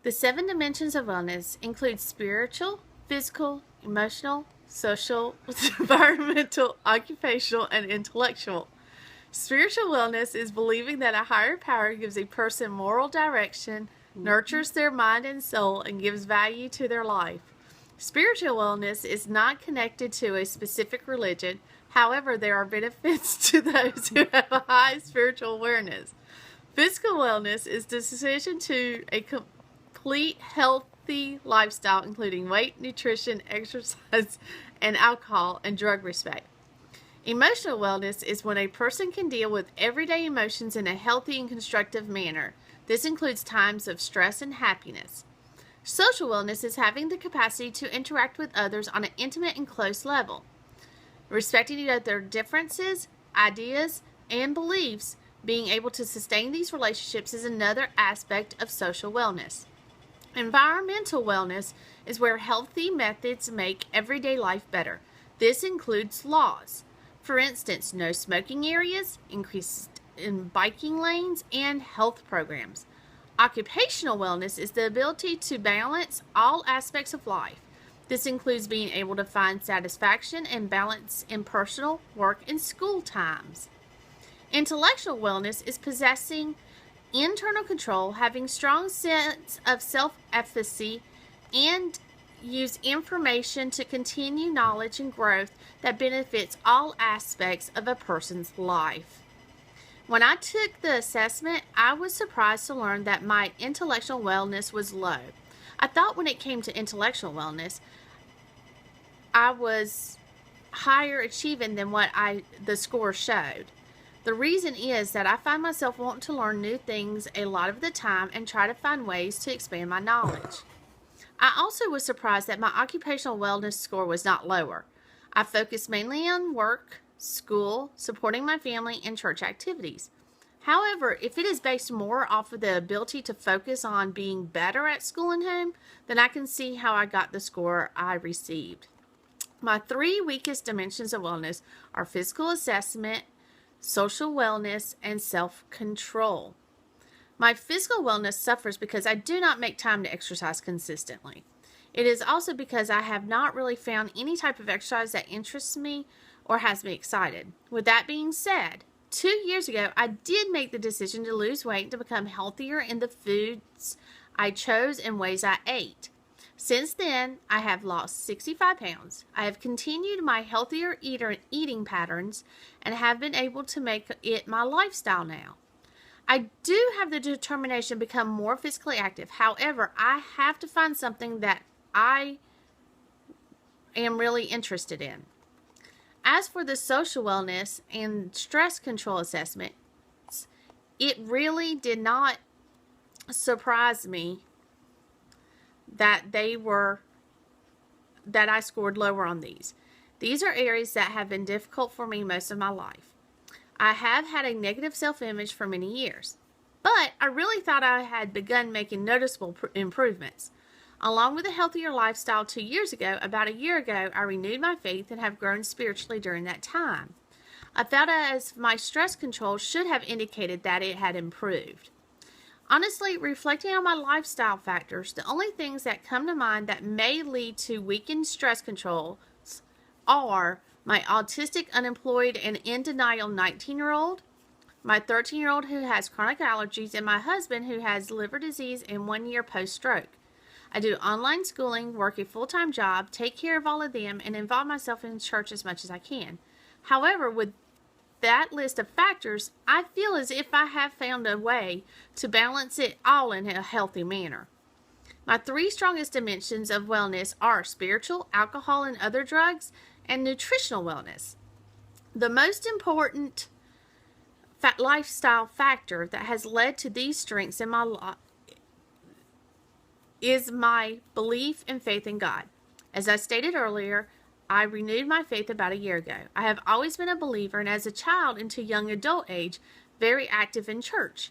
The 7 dimensions of wellness include spiritual, physical, emotional, social, environmental, occupational, and intellectual. Spiritual wellness is believing that a higher power gives a person moral direction, nurtures their mind and soul, and gives value to their life. Spiritual wellness is not connected to a specific religion. However, there are benefits to those who have a high spiritual awareness. Physical wellness is the decision to a complete healthy lifestyle, including weight, nutrition, exercise, and alcohol and drug respect. Emotional wellness is when a person can deal with everyday emotions in a healthy and constructive manner. This includes times of stress and happiness. Social wellness is having the capacity to interact with others on an intimate and close level. Respecting their differences, ideas, and beliefs, being able to sustain these relationships is another aspect of social wellness. Environmental wellness is where healthy methods make everyday life better. This includes laws. For instance, no smoking areas, increased in biking lanes, and health programs. Occupational wellness is the ability to balance all aspects of life. This includes being able to find satisfaction and balance in personal, work, and school times. Intellectual wellness is possessing internal control, having strong sense of self-efficacy, and use information to continue knowledge and growth that benefits all aspects of a person's life. When I took the assessment, I was surprised to learn that my intellectual wellness was low. I thought when it came to intellectual wellness, I was higher achieving than what the score showed. The reason is that I find myself wanting to learn new things a lot of the time and try to find ways to expand my knowledge. I also was surprised that my occupational wellness score was not lower. I focused mainly on work, school, supporting my family, and church activities. However, if it is based more off of the ability to focus on being better at school and home, then I can see how I got the score I received. My 3 weakest dimensions of wellness are physical assessment, social wellness, and self-control. My physical wellness suffers because I do not make time to exercise consistently. It is also because I have not really found any type of exercise that interests me or has me excited. With that being said, 2 years ago, I did make the decision to lose weight and to become healthier in the foods I chose and ways I ate. Since then, I have lost 65 pounds. I have continued my healthier eating patterns and have been able to make it my lifestyle now. I do have the determination to become more physically active. However, I have to find something that I am really interested in. As for the social wellness and stress control assessments, it really did not surprise me that I scored lower on these. These are areas that have been difficult for me most of my life. I have had a negative self-image for many years, but I really thought I had begun making noticeable improvements. Along with a healthier lifestyle 2 years ago, about a year ago, I renewed my faith and have grown spiritually during that time. I felt as my stress control should have indicated that it had improved. Honestly, reflecting on my lifestyle factors, the only things that come to mind that may lead to weakened stress controls are my autistic, unemployed, and in denial 19-year-old, my 13-year-old who has chronic allergies, and my husband who has liver disease and 1 year post-stroke. I do online schooling, work a full-time job, take care of all of them, and involve myself in church as much as I can. However, with that list of factors, I feel as if I have found a way to balance it all in a healthy manner. My 3 strongest dimensions of wellness are spiritual, alcohol and other drugs, and nutritional wellness. The most important lifestyle factor that has led to these strengths in my life is my belief and faith in God. As I stated earlier, I renewed my faith about a year ago. I have always been a believer, and as a child into young adult age, very active in church.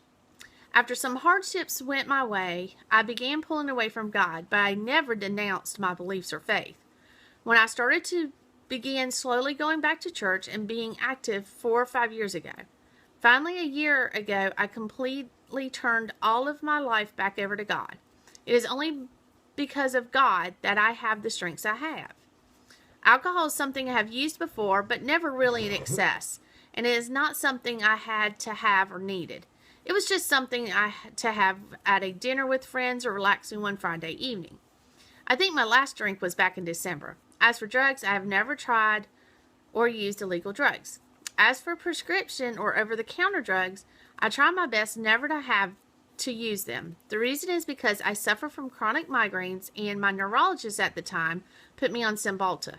After some hardships went my way, I began pulling away from God, but I never denounced my beliefs or faith. When I started to begin slowly going back to church and being active 4 or 5 years ago. Finally, a year ago, I completely turned all of my life back over to God. It is only because of God that I have the strengths I have. Alcohol is something I have used before, but never really in excess, and it is not something I had to have or needed. It was just something I had to have at a dinner with friends or relaxing one Friday evening. I think my last drink was back in December. As for drugs, I have never tried or used illegal drugs. As for prescription or over-the-counter drugs, I try my best never to have to use them. The reason is because I suffer from chronic migraines, and my neurologist at the time put me on Cymbalta.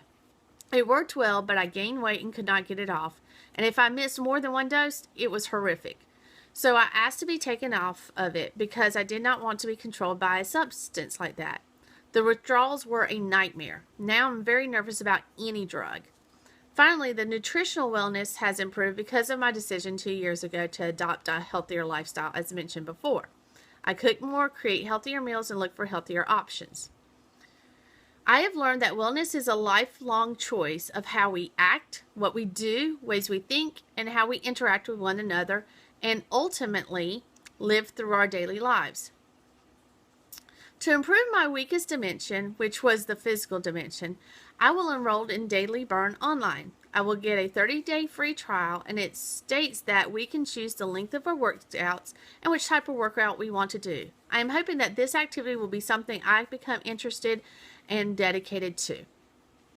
It worked well, but I gained weight and could not get it off, and if I missed more than one dose, it was horrific. So I asked to be taken off of it because I did not want to be controlled by a substance like that. The withdrawals were a nightmare. Now I'm very nervous about any drug. Finally, the nutritional wellness has improved because of my decision 2 years ago to adopt a healthier lifestyle, as mentioned before. I cook more, create healthier meals, and look for healthier options. I have learned that wellness is a lifelong choice of how we act, what we do, ways we think, and how we interact with one another, and ultimately live through our daily lives. To improve my weakest dimension, which was the physical dimension, I will enroll in Daily Burn Online. I will get a 30-day free trial, and it states that we can choose the length of our workouts and which type of workout we want to do. I am hoping that this activity will be something I become interested and dedicated to.